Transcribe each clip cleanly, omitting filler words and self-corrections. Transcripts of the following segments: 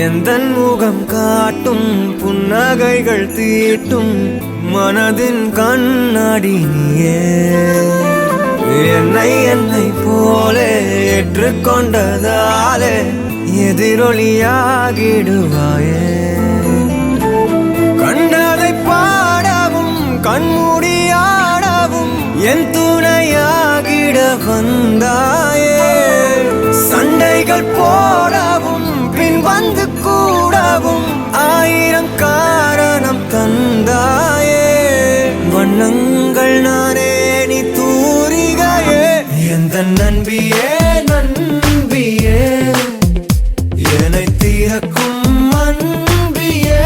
எந்தன் முகம் காட்டும் புன்னகைகள் தீட்டும் மனதின் கண்ணாடி நீயே. என்னை போலே ஏற்றுக்கொண்டதாலே எதிரொலியாகிடுவாயே. கண்டதை பாடவும் கண்மூடியாடவும் என் துணையாகிட வந்தாயே. சண்டைகள் போடவும் பின் வந்து கூடவும் ஆயிரம் காரணம் தந்தாயே. வண்ணங்கள் நானே நீ தூரிகையே. எந்த நண்பியே நண்பியே என்னை தீரக்கும் அன்பியே.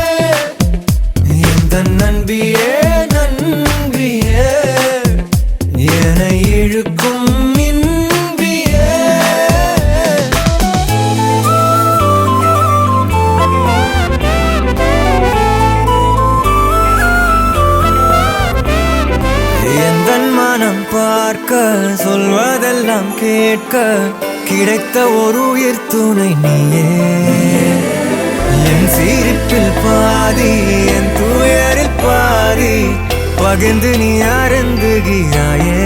எந்த நண்பியே நண்பியே என்னை இழுக்கும் இன்பியே. எந்தன் மனம் பார்க்க சொல்வதெல்லாம் கேட்க கிடைத்த ஒரு உயிர் துணை நீயே. என் சிரிப்பில் பாதி என் துயரில் பாதி பகிர்ந்து நீ அருந்துகிறாயே.